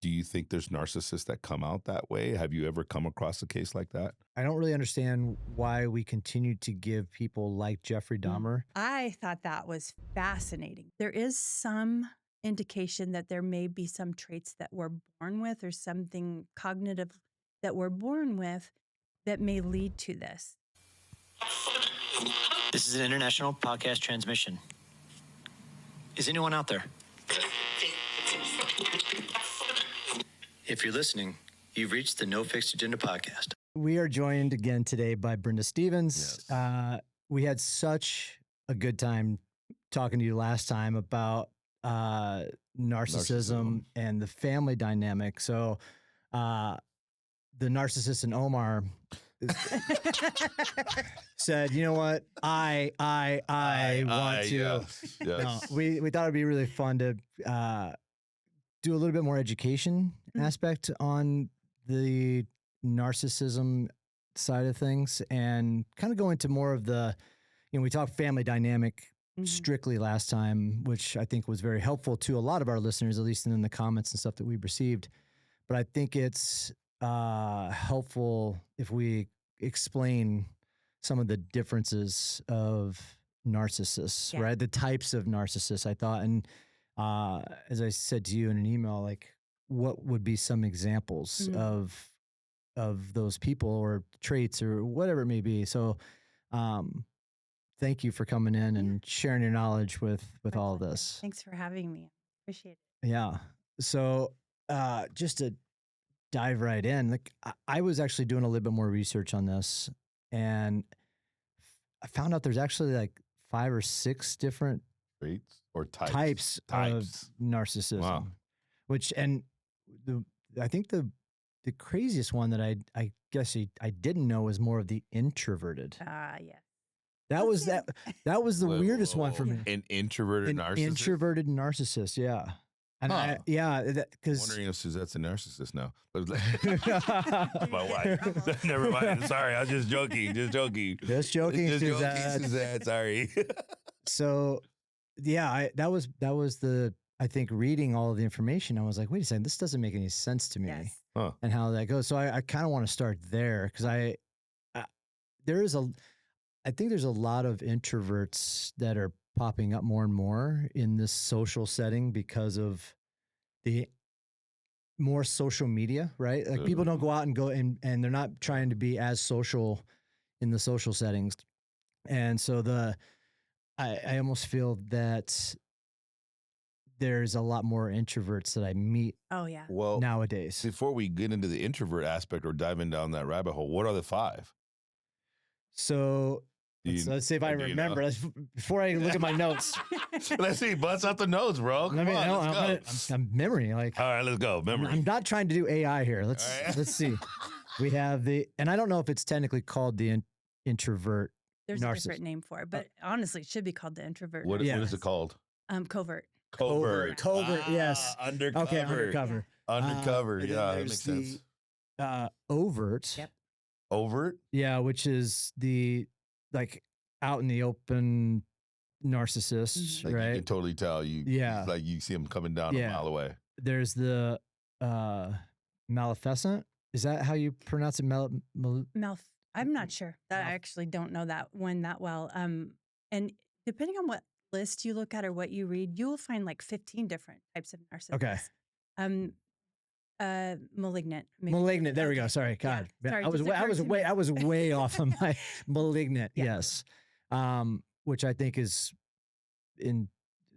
Do you think there's narcissists that come out that way? Have you ever come across a case like that? I don't really understand why we continue to give people like Jeffrey Dahmer. I thought that was fascinating. There is some indication that there may be some traits that we're born with or something cognitive that we're born with that may lead to this. This is an international podcast transmission. Is anyone out there? If you're listening, you've reached the No Fixed Agenda podcast. We are joined again today by Brenda Stevens. Yes. We had such a good time talking to you last time about narcissism and the family dynamic. So the narcissist in Omar said, you know what, I want to. Yes. No, we thought it'd be really fun to do a little bit more education aspect on the narcissism side of things and kind of go into more of the, we talked family dynamic strictly last time, which I think was very helpful to a lot of our listeners, at least in the comments and stuff that we've received. But I think it's helpful if we explain some of the differences of narcissists, right? The types of narcissists, I thought. And as I said to you in an email, like, what would be some examples of those people or traits or whatever it may be? So thank you for coming in and sharing your knowledge with all of this. Thanks for having me. Appreciate it. Yeah. So just to dive right in, like I was actually doing a little bit more research on this, and I found out there's actually like 5 or 6 different Traits or types of narcissism. Wow. Which, and I think the craziest one that I guess I didn't know was more of the introverted. Yeah. That was the weirdest one for me. An introverted narcissist? Introverted narcissist, yeah. And because wondering if Suzette's a narcissist now. My wife. Never mind. Sorry, I was just joking. Just joking, Suzette. Sorry. So, yeah, that was the, I think, reading all of the information, I was like, wait a second, this doesn't make any sense to me. Yes. And how that goes. So I kind of want to start there because I think there's a lot of introverts that are popping up more and more in this social setting because of the more social media, right? Like people don't go out and they're not trying to be as social in the social settings. And so I almost feel that there's a lot more introverts that I meet nowadays. Before we get into the introvert aspect or diving down that rabbit hole, what are the 5? So let's see if I remember. Before I look at my notes. Let's see. Bust out the notes, bro. I'm memory. Like, all right, let's go. Memory. I'm not trying to do AI here. Let's see. We have and I don't know if it's technically called the introvert. There's a different name for it, but honestly, it should be called the introvert. What is it called? Covert. Covert. Yes. Undercover. Okay, undercover. Undercover. Yeah, that makes sense. Overt. Yep. Overt? Yeah, which is the like out in the open narcissist, Like right? you can totally tell. Like you see them coming down a mile away. There's the maleficent. Is that how you pronounce it? I'm not sure. I actually don't know that one that well. And depending on what list you look at or what you read, you will find like 15 different types of narcissists. Okay. Malignant. Malignant. There we go. Sorry. God. Yeah. Sorry, I was way off on my malignant. Yeah. Yes. Which I think is in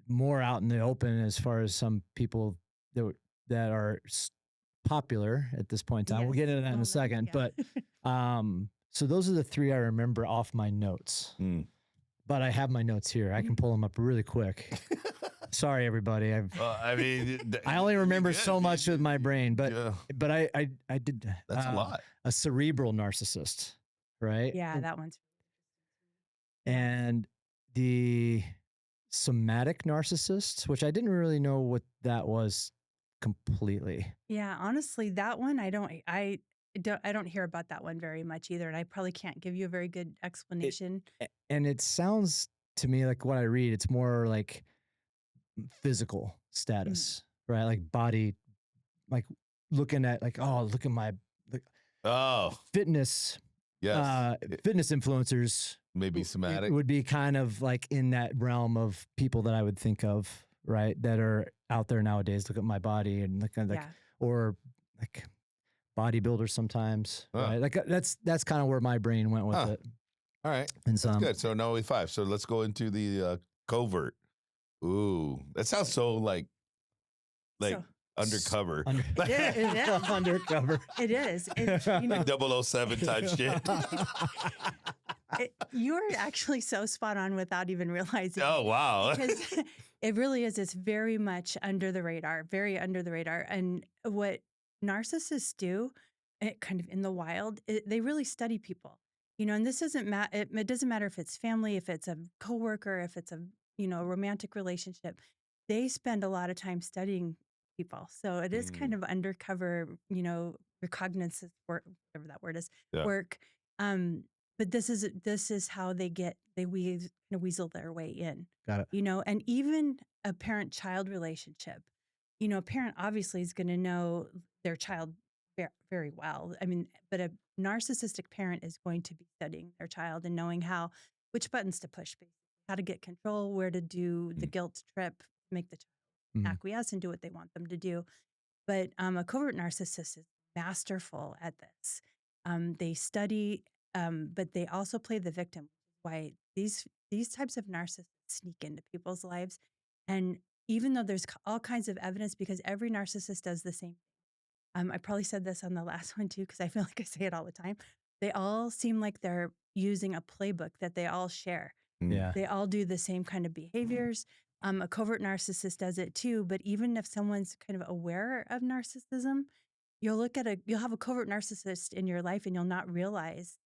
more out in the open as far as some people that are popular at this point in time. Yes. We'll get into that in a second. Yeah. But so those are the 3 I remember off my notes. But I have my notes here. I can pull them up really quick. Sorry, everybody. I only remember so much with my brain, but I did. That's a lot. A cerebral narcissist, right? Yeah, that one's. And the somatic narcissist, which I didn't really know what that was completely. Yeah, honestly, that one I don't hear about that one very much either, and I probably can't give you a very good explanation. And it sounds to me like what I read, it's more like physical status, right? Like body like looking at like, oh, look at my fitness. Yes. Fitness influencers Maybe somatic would be kind of like in that realm of people that I would think of, right? That are out there nowadays. Look at my body and look at like, or like bodybuilders sometimes, right? Like that's kind of where my brain went with it. All right. And that's good. So now we 5. So let's go into the covert. Ooh, that sounds so like undercover. It is. Undercover. It is. Like 007 type shit. You're actually so spot on without even realizing. Oh, wow. Because it really is. It's very much under the radar, very under the radar. And what narcissists do, kind of in the wild, they really study people. And this doesn't matter. It doesn't matter if it's family, if it's a coworker, if it's a romantic relationship. They spend a lot of time studying people. So it is kind of undercover, recognizance work, whatever that word is, work. But this is how they weasel their way in. Got it. And even a parent-child relationship, a parent obviously is going to know their child very, very well. I mean, but a narcissistic parent is going to be studying their child and knowing which buttons to push, how to get control, where to do the guilt trip, make the child acquiesce and do what they want them to do. But a covert narcissist is masterful at this. They study, but they also play the victim. Why these types of narcissists sneak into people's lives, and even though there's all kinds of evidence, because every narcissist does the same. I probably said this on the last one too, because I feel like I say it all the time. They all seem like they're using a playbook that they all share. Yeah. They all do the same kind of behaviors. A covert narcissist does it too. But even if someone's kind of aware of narcissism, you'll have a covert narcissist in your life and you'll not realize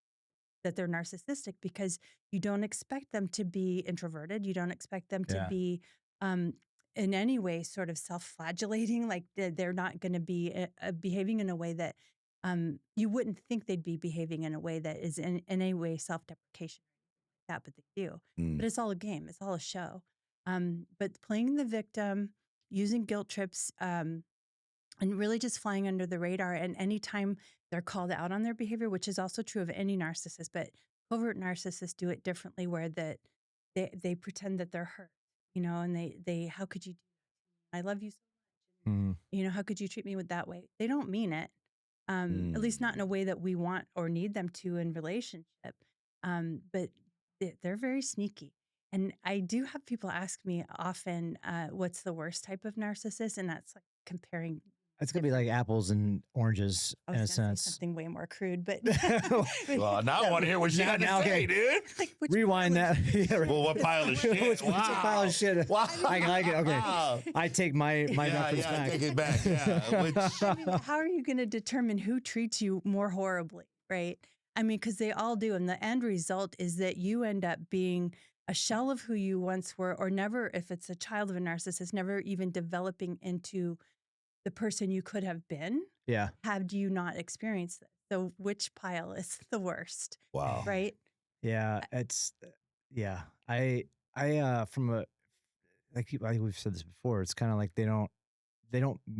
that they're narcissistic because you don't expect them to be introverted. You don't expect them to be in any way sort of self-flagellating, like they're not going to be behaving in a way that you wouldn't think they'd be behaving in a way that is in any way self-deprecation. But they do. But it's all a game. It's all a show. But playing the victim, using guilt trips, and really just flying under the radar. And anytime they're called out on their behavior, which is also true of any narcissist, but covert narcissists do it differently, where they pretend that they're hurt, and they how could you do that? I love you so much. How could you treat me that way? They don't mean it, at least not in a way that we want or need them to in relationship. But they're very sneaky. And I do have people ask me often, what's the worst type of narcissist? And that's like comparing. It's going to be like apples and oranges in a sense. Something way more crude, but. Well, now I want to hear what you got to say, dude. Like, rewind that. Well, what pile of shit? Which pile of shit? Wow. I like it. Okay. Wow. I take my reference back. Take it back. Yeah. How are you going to determine who treats you more horribly, right? I mean, because they all do. And the end result is that you end up being a shell of who you once were, or never, if it's a child of a narcissist, never even developing into the person you could have been. Yeah. Had you not experienced this. So which pile is the worst? Wow. Right? Yeah. I from a, like we've said this before, it's kind of like they don't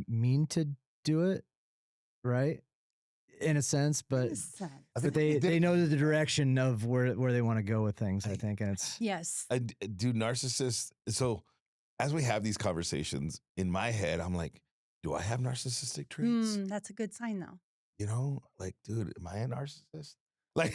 mean to do it, right? In a sense, but they know the direction of where they want to go with things, I think. And it's yes. Do narcissists, so as we have these conversations, in my head, I'm like, do I have narcissistic traits? That's a good sign though. Like, dude, am I a narcissist? Like,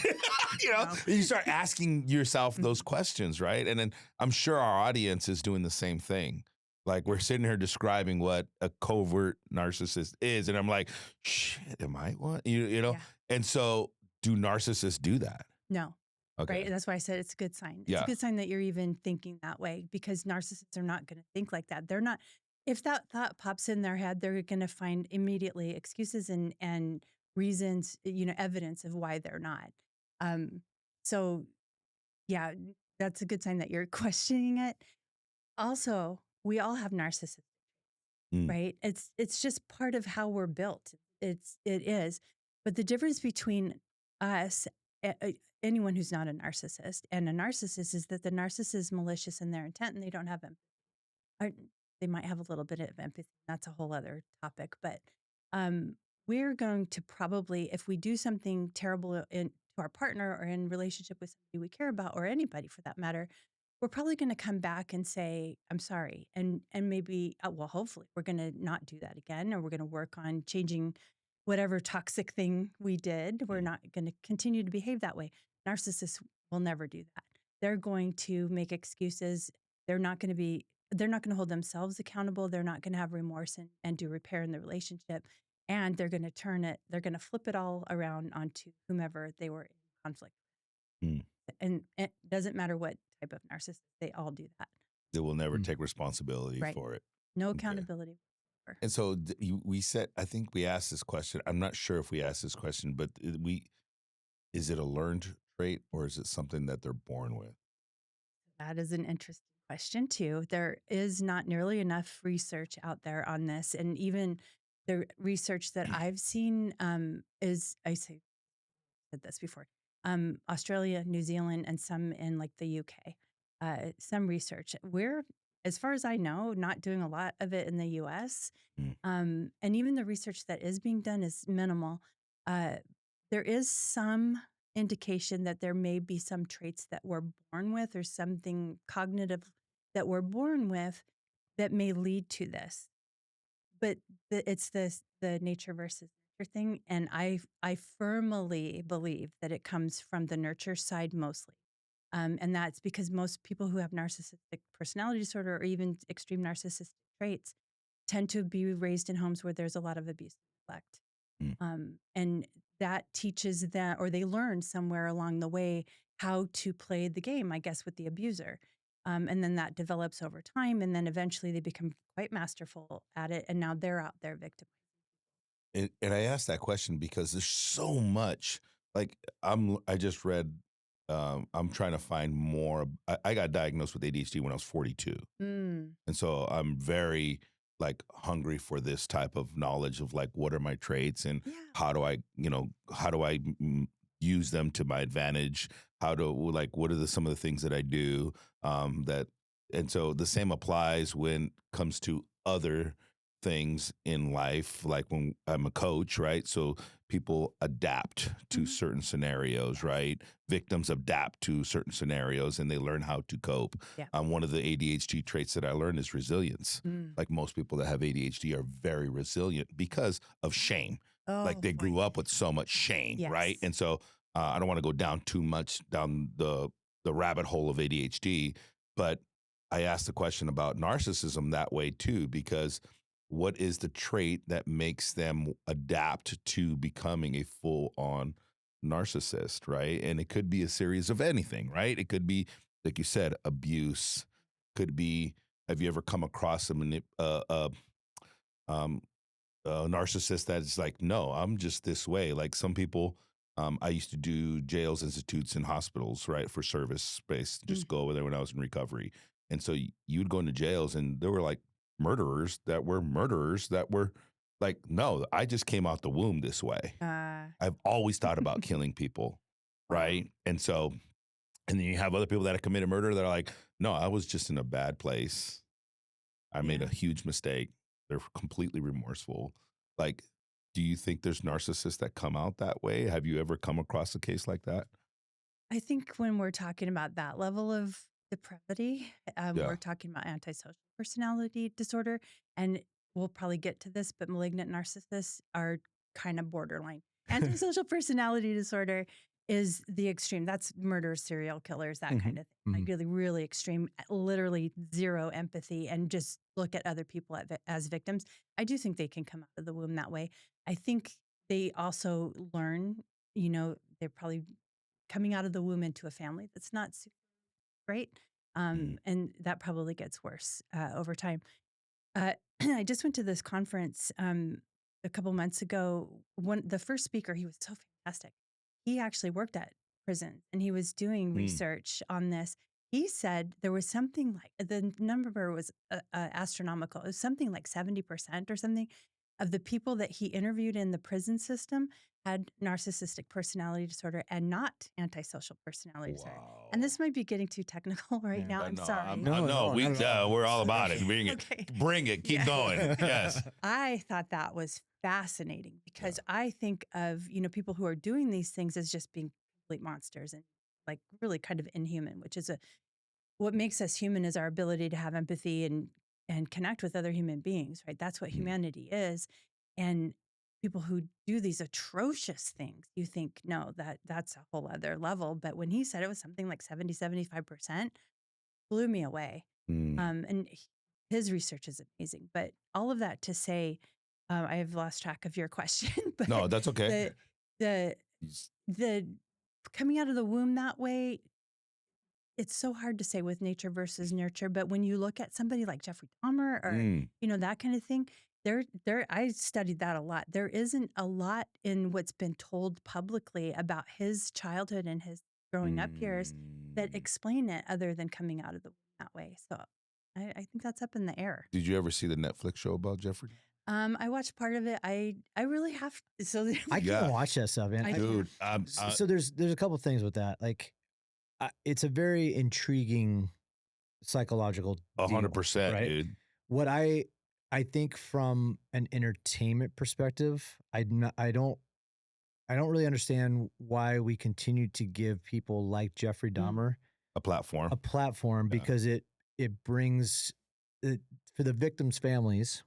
you start asking yourself those questions, right? And then I'm sure our audience is doing the same thing. Like, we're sitting here describing what a covert narcissist is. And I'm like, shit, am I one? Yeah. And so do narcissists do that? No. Okay. Right. That's why I said it's a good sign. It's a good sign that you're even thinking that way, because narcissists are not going to think like that. They're not. If that thought pops in their head, they're going to find immediately excuses and reasons, evidence of why they're not. So yeah, that's a good sign that you're questioning it. Also, we all have narcissism, right? It's just part of how we're built. It is. But the difference between us, anyone who's not a narcissist, and a narcissist is that the narcissist is malicious in their intent and they don't have empathy. They might have a little bit of empathy. That's a whole other topic. But we're going to probably, if we do something terrible to our partner or in relationship with somebody we care about, or anybody for that matter, we're probably going to come back and say, I'm sorry. And maybe, well, hopefully we're going to not do that again, or we're going to work on changing whatever toxic thing we did. We're not going to continue to behave that way. Narcissists will never do that. They're going to make excuses. They're not going to hold themselves accountable. They're not going to have remorse and do repair in the relationship. And they're going to flip it all around onto whomever they were in conflict with. Mm. And it doesn't matter what type of narcissist, they all do that. They will never take responsibility for it. No accountability. Okay. And so I think we asked this question. I'm not sure if we asked this question, but is it a learned trait or is it something that they're born with? That is an interesting question too. There is not nearly enough research out there on this. And even the research that I've seen said this before, Australia, New Zealand, and some in like the UK, some research. We're, as far as I know, not doing a lot of it in the US. And even the research that is being done is minimal. There is some indication that there may be some traits that we're born with or something cognitive that we're born with that may lead to this. But it's the nature versus nurture thing. And I firmly believe that it comes from the nurture side mostly. And that's because most people who have narcissistic personality disorder or even extreme narcissistic traits tend to be raised in homes where there's a lot of abuse and neglect. And that teaches them, or they learn somewhere along the way how to play the game, I guess, with the abuser. And then that develops over time. And then eventually they become quite masterful at it. And now they're out there victimizing. And I asked that question because there's so much. Like I just read, I'm trying to find more. I got diagnosed with ADHD when I was 42. And so I'm very hungry for this type of knowledge of what are my traits and how do I use them to my advantage? What are some of the things that I do and so the same applies when it comes to other things in life, like when I'm a coach, right? So people adapt to certain scenarios, right? Victims adapt to certain scenarios and they learn how to cope. One of the ADHD traits that I learned is resilience. Like most people that have ADHD are very resilient because of shame. They grew up with so much shame, right? And so I don't want to go down too much down the rabbit hole of ADHD, but I asked the question about narcissism that way too, because what is the trait that makes them adapt to becoming a full-on narcissist, right? And it could be a series of anything, right? It could be, like you said, abuse. Could be, have you ever come across a narcissist that's like, no, I'm just this way. Like some people, I used to do jails, institutes, and hospitals, right, for service space, just go over there when I was in recovery. And so you'd go into jails and there were murderers that were like, no, I just came out the womb this way. I've always thought about killing people, right? And so, and then you have other people that have committed murder that are like, no, I was just in a bad place. I made a huge mistake. They're completely remorseful. Do you think there's narcissists that come out that way? Have you ever come across a case like that? I think when we're talking about that level of depravity, we're talking about antisocial personality disorder, and we'll probably get to this, but malignant narcissists are kind of borderline. Antisocial personality disorder is the extreme. That's murderers, serial killers, that kind of thing. Really, really extreme, literally zero empathy and just look at other people as victims. I do think they can come out of the womb that way. I think they also learn, they're probably coming out of the womb into a family that's not super great. And that probably gets worse over time. I just went to this conference a couple months ago. The first speaker, he was so fantastic. He actually worked at prison and he was doing research on this. He said there was something like, the number was astronomical. It was something like 70% or something of the people that he interviewed in the prison system had narcissistic personality disorder and not antisocial personality disorder. And this might be getting too technical now. I'm sorry. We're all about it. Bring it. Keep going. Yes. I thought that was fascinating because I think of, people who are doing these things as just being complete monsters and like really kind of inhuman, which is what makes us human is our ability to have empathy and connect with other human beings, right? That's what humanity is. And people who do these atrocious things, you think, no, that's a whole other level. But when he said it was something like 70-75%, blew me away. And his research is amazing. But all of that to say, I have lost track of your question. But No, that's okay. The coming out of the womb that way, it's so hard to say with nature versus nurture. But when you look at somebody like Jeffrey Dahmer or that kind of thing, I studied that a lot. There isn't a lot in what's been told publicly about his childhood and his growing up years that explain it other than coming out of the womb that way. So I think that's up in the air. Did you ever see the Netflix show about Jeffrey? I watched part of it. I really have to. So I can't watch that stuff, man. Dude, so there's a couple things with that. Like, it's a very intriguing psychological deal, 100%, right? dude. What I think from an entertainment perspective, I don't really understand why we continue to give people like Jeffrey Dahmer a platform because it brings for the victims' families.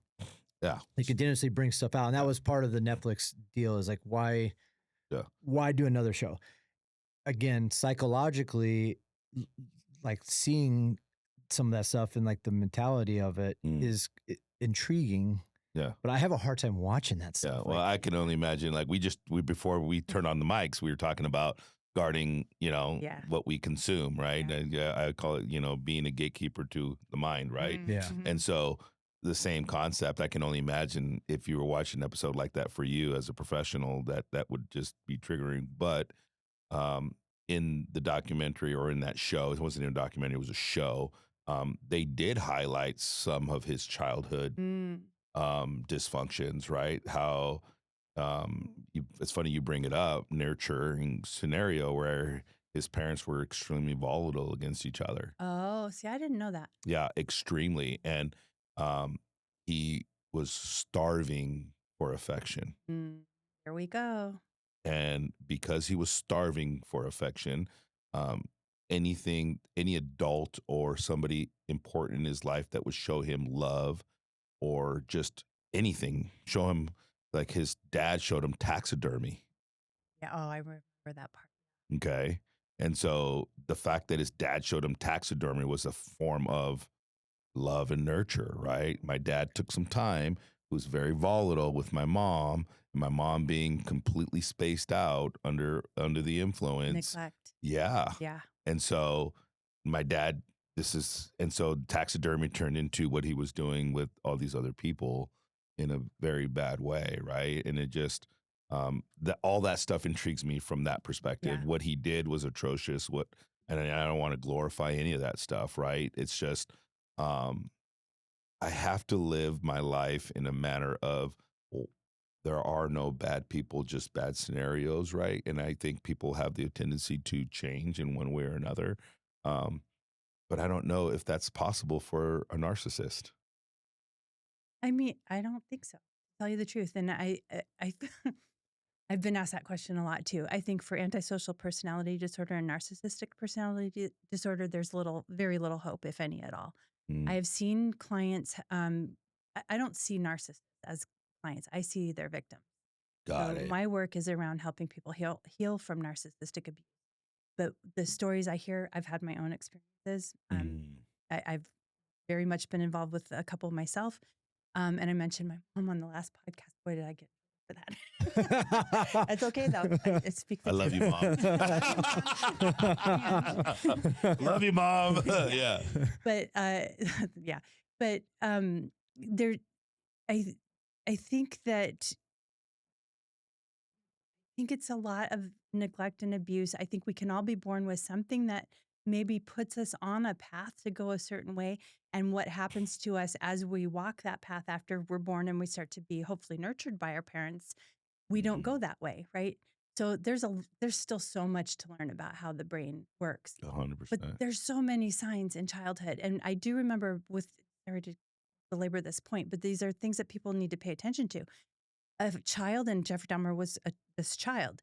Yeah, it continuously brings stuff out, and that was part of the Netflix deal. Is like why do another show? Again, psychologically, like seeing some of that stuff and like the mentality of it is intriguing. Yeah. But I have a hard time watching that Yeah. stuff. Well, I can only imagine, like before we turned on the mics, we were talking about guarding, what we consume, right? Yeah. And I call it, being a gatekeeper to the mind, right? Yeah. Mm-hmm. And so the same concept, I can only imagine if you were watching an episode like that for you as a professional, that would just be triggering. But in the documentary or in that show, it wasn't even a documentary, it was a show. They did highlight some of his childhood dysfunctions, right? How it's funny you bring it up, nurturing scenario where his parents were extremely volatile against each other. Oh, see, I didn't know that. Yeah, extremely. And he was starving for affection. Here we go. And because he was starving for affection, any adult or somebody important in his life that would show him love or just anything, show him, like his dad showed him taxidermy. Yeah. Oh, I remember that part. Okay. And so the fact that his dad showed him taxidermy was a form of love and nurture, right? My dad took some time, was very volatile with my mom, and my mom being completely spaced out under the influence. Neglect. Yeah. Yeah. And so my dad, so taxidermy turned into what he was doing with all these other people in a very bad way, right? And it just, all that stuff intrigues me from that perspective. Yeah. What he did was atrocious. And I don't want to glorify any of that stuff, right? It's just, I have to live my life in a manner of, well, there are no bad people, just bad scenarios, right? And I think people have the tendency to change in one way or another. But I don't know if that's possible for a narcissist. I mean, I don't think so. To tell you the truth. And I've been asked that question a lot too. I think for antisocial personality disorder and narcissistic personality disorder, there's very little hope, if any at all. I have seen clients, I don't see narcissists as clients. I see their victims. Got it. My work is around helping people heal from narcissistic abuse. But the stories I hear, I've had my own experiences. I've very much been involved with a couple myself. And I mentioned my mom on the last podcast. Boy, did I get for that. It's okay though. I love you, Mom. Love you, Mom. Yeah. But yeah. But there, I think it's a lot of neglect and abuse. I think we can all be born with something that maybe puts us on a path to go a certain way. And what happens to us as we walk that path after we're born and we start to be hopefully nurtured by our parents, we don't go that way, right? So there's still so much to learn about how the brain works. 100%. But there's so many signs in childhood. And I do remember sorry to belabor this point, but these are things that people need to pay attention to. a child, and Jeffrey Dahmer was this child,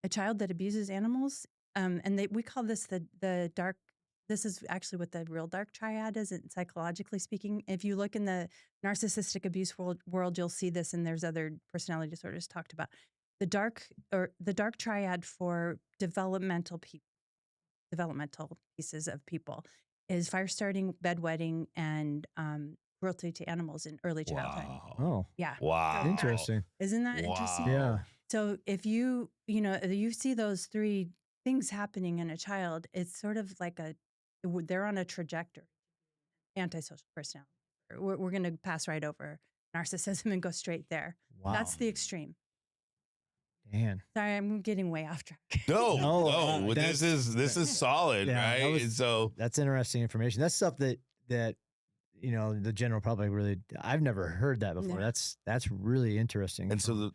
a child that abuses animals. And we call this the dark. This is actually what the real dark triad is, psychologically speaking. If you look in the narcissistic abuse world, you'll see this, and there's other personality disorders talked about. The dark triad for developmental pieces of people is fire starting, bedwetting, and cruelty to animals in early childhood. Wow. Oh, Yeah. Wow. interesting. Isn't that interesting? Yeah. So if you see those three things happening in a child, it's sort of like they're on a trajectory, antisocial personality. We're going to pass right over narcissism and go straight there. Wow. That's the extreme. Man. Sorry, I'm getting way off track. No, this is solid, Yeah, right? So that's interesting information. That's stuff that the general public really, I've never heard that before. Yeah. That's really interesting. and so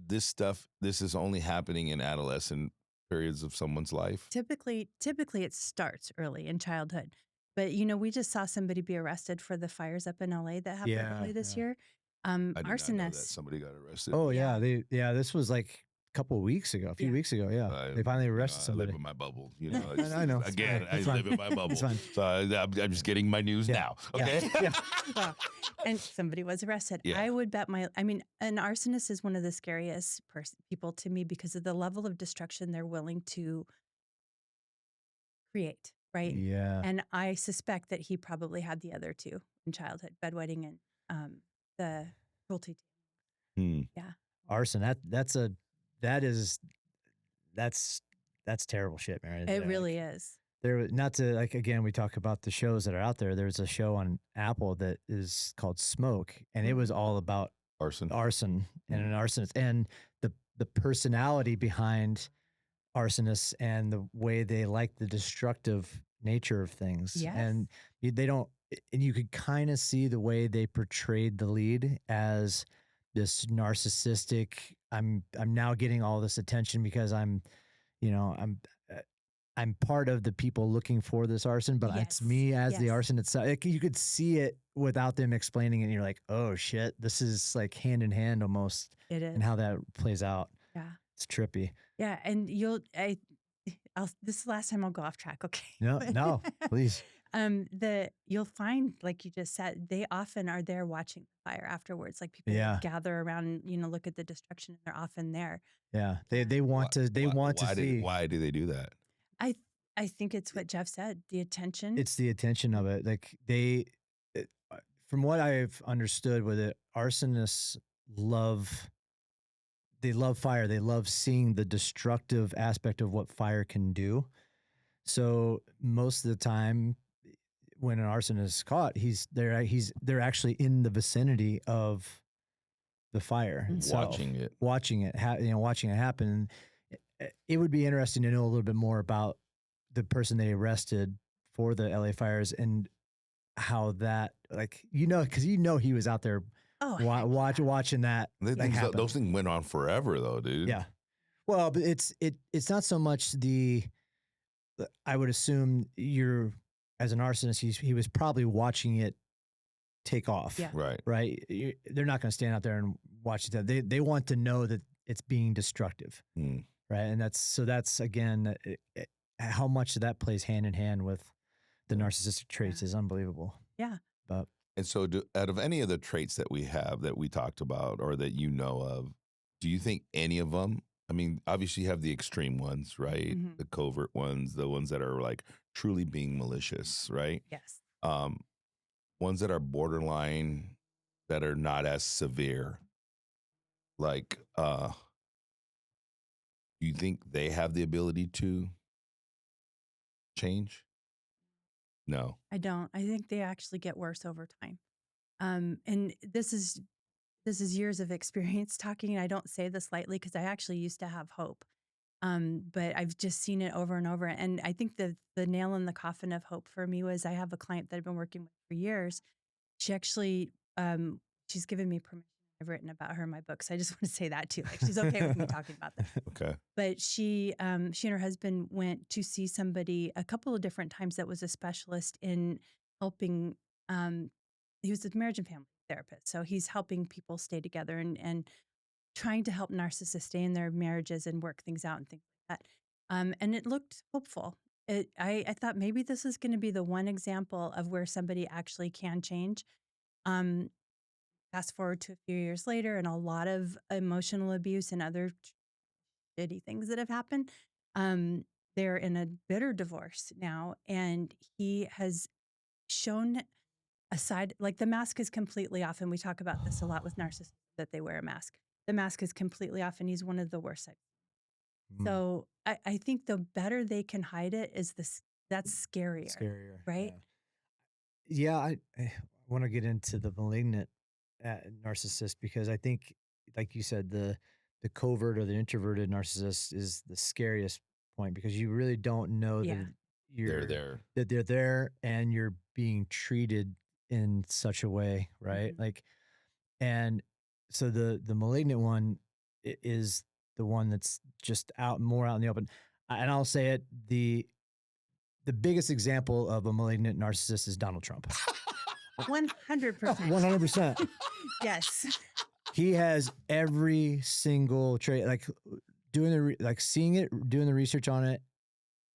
this is only happening in adolescent periods of someone's life. Typically it starts early in childhood. But we just saw somebody be arrested for the fires up in LA that happened early this year. I did not know that Arsonists. somebody got arrested. Oh yeah, this was like a couple of weeks ago, a few weeks ago. Yeah, they finally arrested I somebody. live in my bubble, you know. I know. Again, It's I fine. live in my bubble, It's fine. so I'm just getting my news now. Okay. Yeah. Well, and somebody was arrested. Yeah. I would bet an arsonist is one of the scariest people to me because of the level of destruction they're willing to create, right? Yeah. And I suspect that he probably had the other two in childhood, bedwetting and the cruelty. Arson. That's terrible shit, man. It really is. There, not to again, we talk about the shows that are out there. There's a show on Apple that is called Smoke, and it was all about Arson. and an arsonist, and the personality behind arsonists and the way they like the destructive nature of things. Yes. And you could kind of see the way they portrayed the lead as this narcissistic. I'm now getting all this attention because I'm part of the people looking for this arson, but it's me as the arson itself. You could see it without them explaining it, and you're like, oh shit, this is like hand in hand almost. It is. And how that plays out. Yeah. It's trippy. Yeah, and this is the last time I'll go off track, okay? No, please. You'll find, like you just said, they often are there watching the fire afterwards. Like people gather around and look at the destruction, and they're often there. Yeah, they want to see. Why do they do that? I think it's what Jeff said, the attention. It's the attention of it. Like from what I've understood with it, arsonists love fire. They love seeing the destructive aspect of what fire can do. So most of the time when an arsonist is caught, they're actually in the vicinity of the fire itself, watching it happen. It would be interesting to know a little bit more about the person they arrested for the LA fires and how that, because he was out there watching that. Those things went on forever, though, dude. Yeah. Well, but it's not so much I would assume as an arsonist, he was probably watching it take off. Yeah. Right. They're not going to stand out there and watch it. They want to know that it's being destructive. Right. And that's again, how much that plays hand in hand with the narcissistic traits is unbelievable. Yeah. And so out of any of the traits that we have that we talked about or that you know of, do you think any of them, I mean, obviously you have the extreme ones, right? Mm-hmm. The covert ones, the ones that are like truly being malicious, right? Yes. Ones that are borderline, that are not as severe, like, do you think they have the ability to change? No. I don't. I think they actually get worse over time. And this is years of experience talking. And I don't say this lightly because I actually used to have hope. But I've just seen it over and over. And I think the nail in the coffin of hope for me was I have a client that I've been working with for years. She actually, she's given me permission. I've written about her in my book. So I just want to say that too. Like she's okay with me talking about that. Okay. But she and her husband went to see somebody a couple of different times that was a specialist in helping. He was a marriage and family therapist. So he's helping people stay together and trying to help narcissists stay in their marriages and work things out and things like that. And it looked hopeful. I thought maybe this is going to be the one example of where somebody actually can change. Fast forward to a few years later, and a lot of emotional abuse and other shitty things that have happened. They're in a bitter divorce now, and he has shown a side, like the mask is completely off. And we talk about this a lot with narcissists, that they wear a mask. The mask is completely off, and he's one of the worst. So I think the better they can hide it is that's scarier. Right? Yeah, I want to get into the malignant narcissist, because I think, like you said, the covert or the introverted narcissist is the scariest point, because you really don't know Yeah. that they're there and you're being treated in such a way, right? Like, and so the malignant one is the one that's just more out in the open. And I'll say it, the biggest example of a malignant narcissist is Donald Trump. 100%. 100%. Yes. He has every single trait, like seeing it, doing the research on it.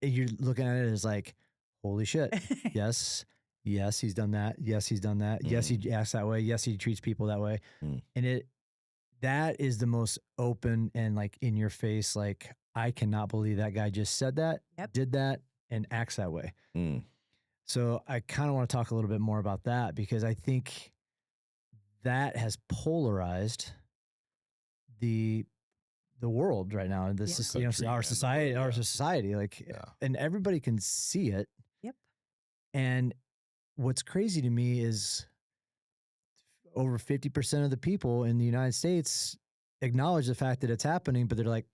And you're looking at it as like, holy shit. Yes. Yes, he's done that. Yes, he's done that. Yes, he acts that way. Yes, he treats people that way. And that is the most open and like in your face. Like, I cannot believe that guy just said that, did that, and acts that way. So I kind of want to talk a little bit more about that, because I think that has polarized the world right now. And this is, our society, like, and everybody can see it. Yep. And what's crazy to me is over 50% of the people in the United States acknowledge the fact that it's happening, but they're like,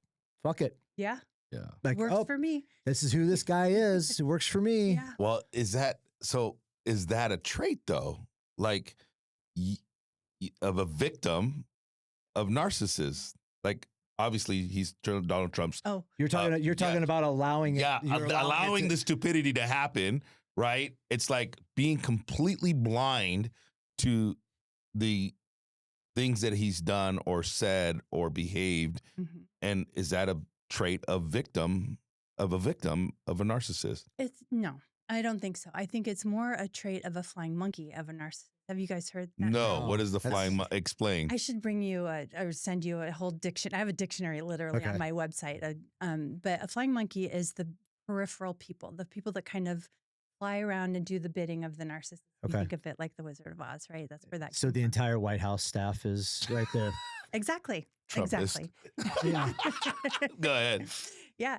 fuck it. Yeah. Yeah. Like, works for me. This is who this guy is. It works for me. Yeah. Well, is that a trait though? Like of a victim of narcissists? Like, obviously he's Donald Trump's. Oh, you're talking about allowing it. Yeah. Allowing the stupidity to happen, right? It's like being completely blind to the things that he's done or said or behaved. And is that a trait of a victim of a narcissist? No, I don't think so. I think it's more a trait of a flying monkey of a narcissist. Have you guys heard that? No. What is the flying monkey? Explain. I should bring you or send you a whole dictionary. I have a dictionary literally on my website. But a flying monkey is the peripheral people, the people that kind of fly around and do the bidding of the narcissist. You think of it like the Wizard of Oz, right? That's where that. So the entire White House staff is right there. Exactly. Trumpist. Exactly. Yeah. Go ahead. Yeah.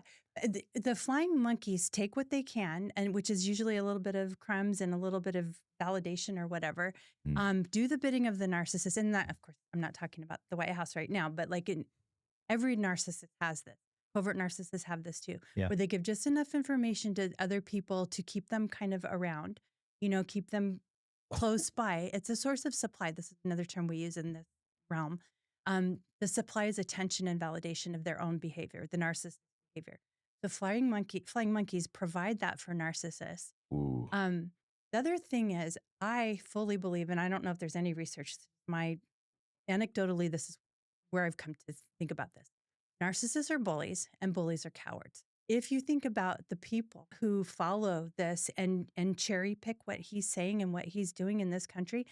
The flying monkeys take what they can, and which is usually a little bit of crumbs and a little bit of validation or whatever, do the bidding of the narcissist. And that, of course, I'm not talking about the White House right now, but like every narcissist has this. Covert narcissists have this too, where they give just enough information to other people to keep them kind of around, keep them close by. It's a source of supply. This is another term we use in this realm. The supply is attention and validation of their own behavior, the narcissist behavior. The flying monkeys provide that for narcissists. Ooh. The other thing is, I fully believe, and I don't know if there's any research, anecdotally, this is where I've come to think about this. Narcissists are bullies and bullies are cowards. If you think about the people who follow this and cherry pick what he's saying and what he's doing in this country,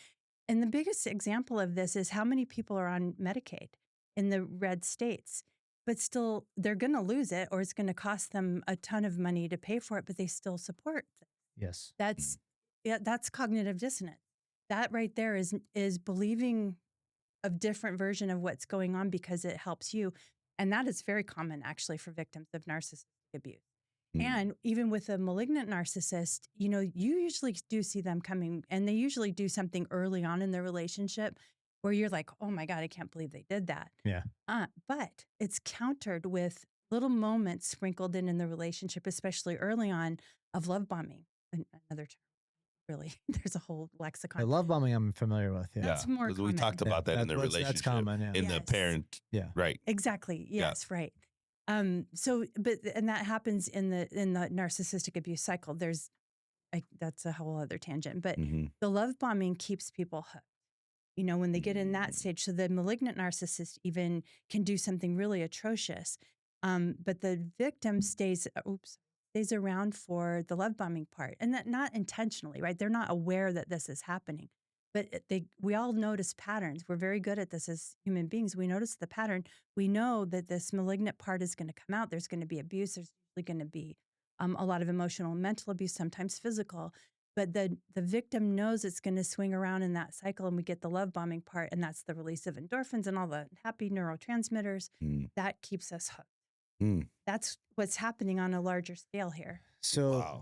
and the biggest example of this is how many people are on Medicaid in the red states, but still they're going to lose it, or it's going to cost them a ton of money to pay for it, but they still support this. Yes. That's cognitive dissonance. That right there is believing a different version of what's going on because it helps you. And that is very common actually for victims of narcissistic abuse. And even with a malignant narcissist, you usually do see them coming, and they usually do something early on in their relationship where you're like, oh my God, I can't believe they did that. Yeah. But it's countered with little moments sprinkled in the relationship, especially early on, of love bombing. Another term, really. There's a whole lexicon. Love bombing I'm familiar with. Yeah. That's more common. We talked about that in the relationship. That's common, yeah. In the parent. Yeah. Right. Exactly. Yes, right. And that happens in the narcissistic abuse cycle. That's a whole other tangent, but the love bombing keeps people hooked. when they get in that stage. So the malignant narcissist even can do something really atrocious. But the victim stays around for the love bombing part, and that not intentionally, right? They're not aware that this is happening, but we all notice patterns. We're very good at this as human beings. We notice the pattern. We know that this malignant part is going to come out. There's going to be abuse. There's usually going to be a lot of emotional and mental abuse, sometimes physical. But the victim knows it's going to swing around in that cycle, and we get the love bombing part, and that's the release of endorphins and all the happy neurotransmitters. That keeps us hooked. That's what's happening on a larger scale here. So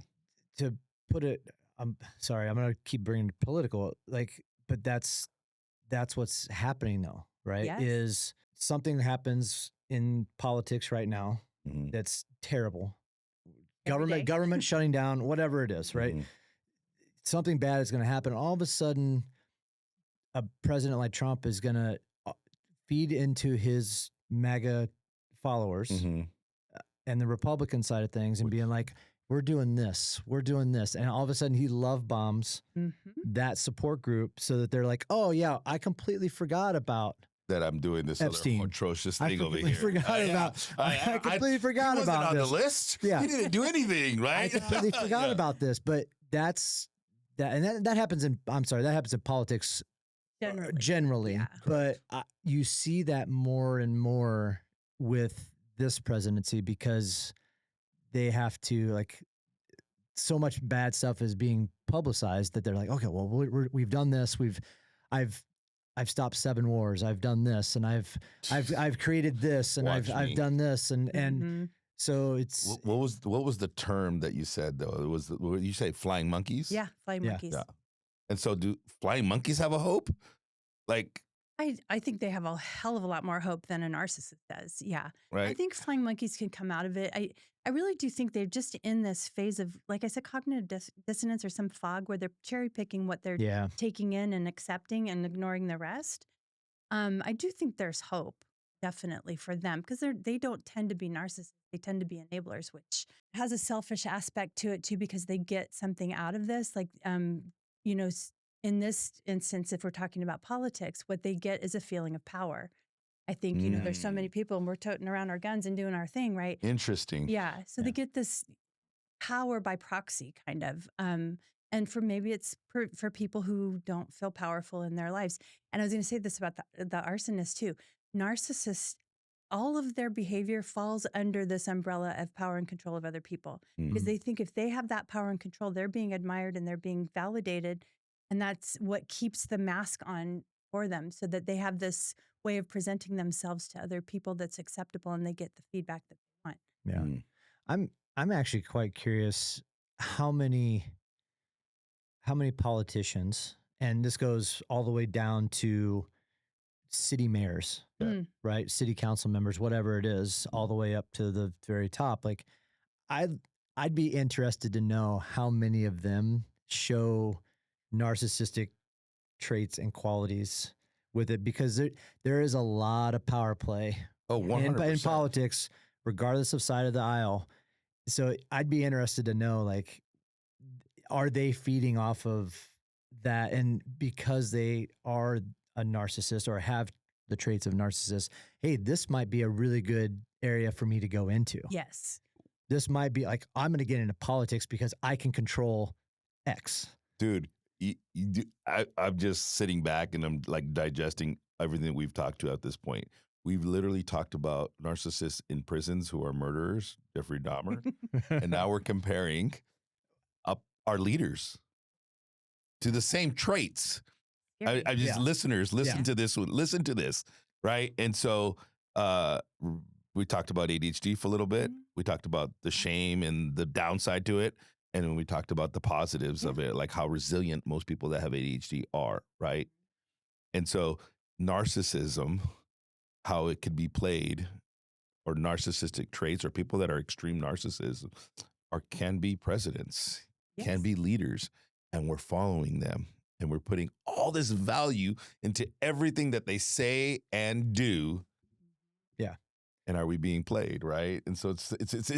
to put it, I'm sorry, I'm going to keep bringing it political, but that's what's happening though, right? Yes. Is something happens in politics right now that's terrible. Government shutting down, whatever it is, right? Something bad is going to happen. All of a sudden, a president like Trump is going to feed into his MAGA followers and the Republican side of things and being like, we're doing this. And all of a sudden he love bombs that support group so that they're like, oh yeah, I completely forgot about that I'm doing this Epstein. other atrocious thing over here. I completely forgot he wasn't about on this. the list. Yeah. He didn't do anything, right? I completely forgot about this, but that happens in politics generally. Yeah. But you see that more and more with this presidency because they have to so much bad stuff is being publicized that they're like, okay, well, we've done this. I've stopped 7 wars. I've done this, and I've created this, and I've done this, and so it's what was the term that you said though? It was you say flying monkeys? Yeah, flying monkeys. Yeah. And so do flying monkeys have a hope? I think they have a hell of a lot more hope than a narcissist does. Yeah. Right. I think flying monkeys can come out of it. I really do think they're just in this phase of, like I said, cognitive dissonance or some fog where they're cherry picking what they're taking in and accepting and ignoring the rest. I do think there's hope definitely for them because they don't tend to be narcissists. They tend to be enablers, which has a selfish aspect to it too because they get something out of this. In this instance, if we're talking about politics, what they get is a feeling of power. I think, there's so many people and we're toting around our guns and doing our thing, right? Interesting. Yeah. So they get this power by proxy kind of. And for maybe it's for people who don't feel powerful in their lives. And I was going to say this about the arsonist too. Narcissists, all of their behavior falls under this umbrella of power and control of other people because they think if they have that power and control, they're being admired and they're being validated. And that's what keeps the mask on for them so that they have this way of presenting themselves to other people that's acceptable and they get the feedback that they want. Yeah. I'm actually quite curious how many politicians, and this goes all the way down to city mayors, right? City council members, whatever it is, all the way up to the very top. I'd be interested to know how many of them show narcissistic traits and qualities with it because there is a lot of power play 100%. in politics, regardless of side of the aisle. So I'd be interested to know, are they feeding off of that? And because they are a narcissist or have the traits of narcissists, hey, this might be a really good area for me to go into. Yes. This might be I'm going to get into politics because I can control X. Dude, I'm just sitting back and I'm digesting everything that we've talked to at this point. We've literally talked about narcissists in prisons who are murderers, Jeffrey Dahmer, and now we're comparing up our leaders to the same traits. I just listeners, listen to this one. Listen to this, right? And so we talked about ADHD for a little bit. We talked about the shame and the downside to it. And then we talked about the positives of it, like how resilient most people that have ADHD are, right? And so narcissism, how it could be played, or narcissistic traits, or people that are extreme narcissists can be presidents, can be leaders, and we're following them. And we're putting all this value into everything that they say and do. Yeah. And are we being played, right? And so it's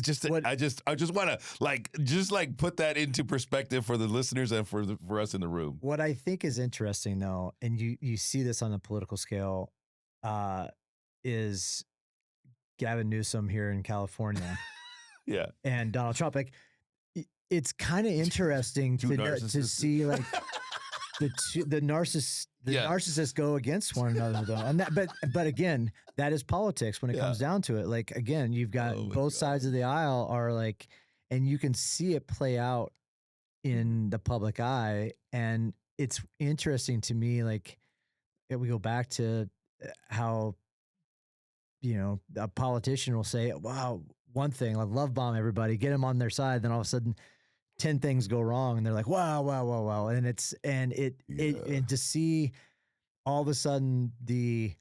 just What- I just want to like put that into perspective for the listeners and for us in the room. What I think is interesting, though, and you see this on the political scale, is Gavin Newsom here in California Yeah, and Donald Trump. Like, it's kind of interesting Two to narcissists. see like the narcissists go against one another, though. And that, but again, that is politics when it comes down to it. Like, again, you've got Oh my both God. sides of the aisle are like, and you can see it play out in the public eye. And it's interesting to me, like, if we go back to how, a politician will say, wow, one thing, like love bomb everybody, get them on their side. Then all of a sudden 10 things go wrong and they're like, wow. And and to see all of a sudden the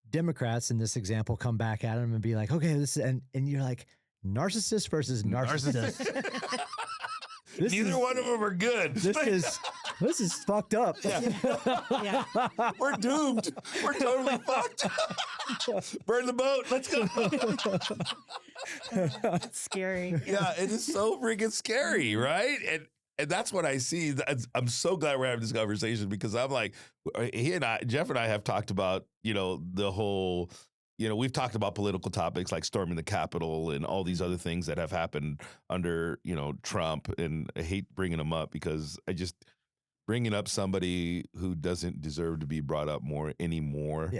Democrats in this example come back at them and be like, okay, this is, and you're like, narcissist versus narcissist. Neither one of them are good. This is fucked up. Yeah. We're doomed. We're totally fucked. Burn the boat. Let's go. It's scary. Yeah, it is so freaking scary, right? And that's what I see. I'm so glad we're having this conversation because I'm like, Jeff and I have talked about, the whole, we've talked about political topics like storming the Capitol and all these other things that have happened under, Trump. And I hate bringing them up because bringing up somebody who doesn't deserve to be brought up anymore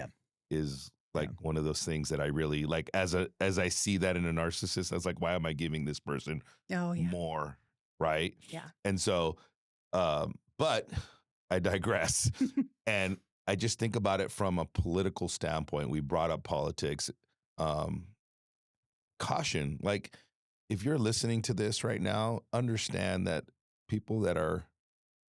is like one of those things that I really like. As I see that in a narcissist, I was like, why am I giving this person more? Right. Yeah. And so, but I digress. And I just think about it from a political standpoint. We brought up politics. Caution, like if you're listening to this right now, understand that people that are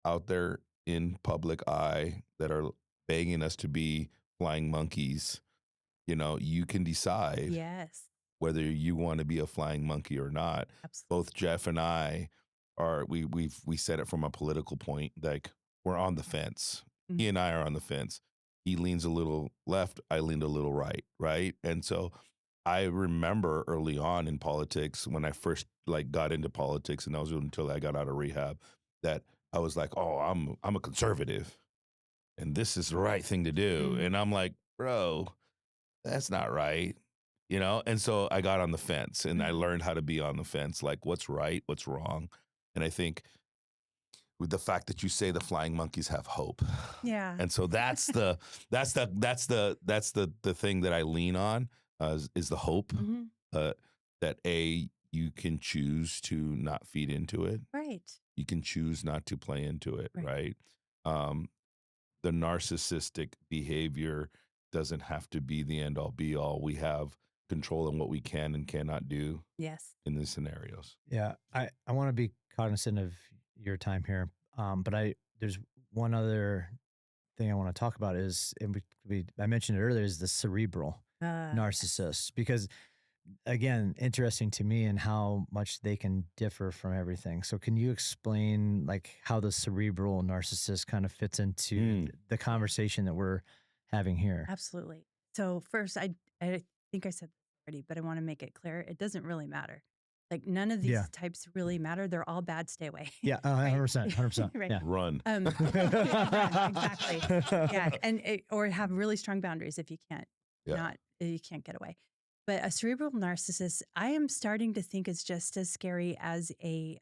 out there in public eye that are begging us to be flying monkeys, you can decide Yes. whether you want to be a flying monkey or not. Absolutely. Both Jeff and I are, we said it from a political point, like we're on the fence. Mhm. He and I are on the fence. He leans a little left, I leaned a little right? And so I remember early on in politics when I first got into politics, and that was until I got out of rehab, that I was like, oh, I'm a conservative and this is the right thing to do. Mhm. And I'm like, bro, that's not right. And so I got on the fence and I learned how to be on the fence, like what's right, what's wrong. And I think with the fact that you say the flying monkeys have hope. Yeah. And so that's the thing that I lean on is the hope Mhm. that you can choose to not feed into it. Right. You can choose not to play into it, Right. right? The narcissistic behavior doesn't have to be the end all be all. We have control in what we can and cannot do Yes. in these scenarios. Yeah, I want to be cognizant of your time here, but there's one other thing I want to talk about is, and I mentioned it earlier, is the cerebral narcissist, because again, interesting to me and how much they can differ from everything. So can you explain like how the cerebral narcissist kind of fits into the conversation that we're having here? Absolutely. So first, I think I said this already, but I want to make it clear. It doesn't really matter. Like none of these types really matter. They're all bad. Stay away. Yeah, 100%. Right. Yeah. Run. Exactly. Yeah, or have really strong boundaries if you can't. You can't get away. But a cerebral narcissist, I am starting to think is just as scary as a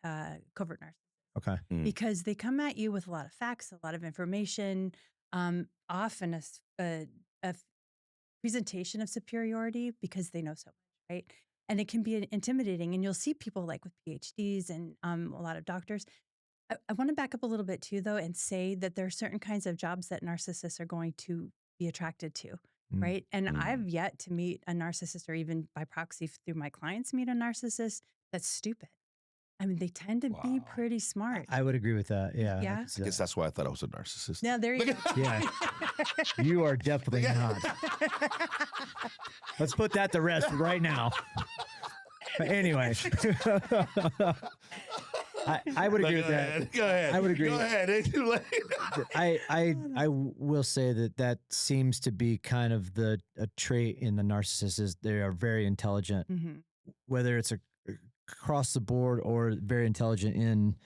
covert narcissist. Okay. Because they come at you with a lot of facts, a lot of information, often a presentation of superiority because they know so much, right? And it can be intimidating. And you'll see people like with PhDs and a lot of doctors. I want to back up a little bit too, though, and say that there are certain kinds of jobs that narcissists are going to be attracted to. Right. And I've yet to meet a narcissist, or even by proxy through my clients meet a narcissist that's stupid. I mean, they tend to be pretty smart. I would agree with that. Yeah. Yeah. I guess that's why I thought I was a narcissist. Now, there you go. Yeah. You are definitely not. Let's put that to rest right now. But anyway. I would agree with that. Go ahead. I would agree. Go ahead. I will say that seems to be kind of a trait in the narcissist is they are very intelligent, whether it's across the board or very intelligent in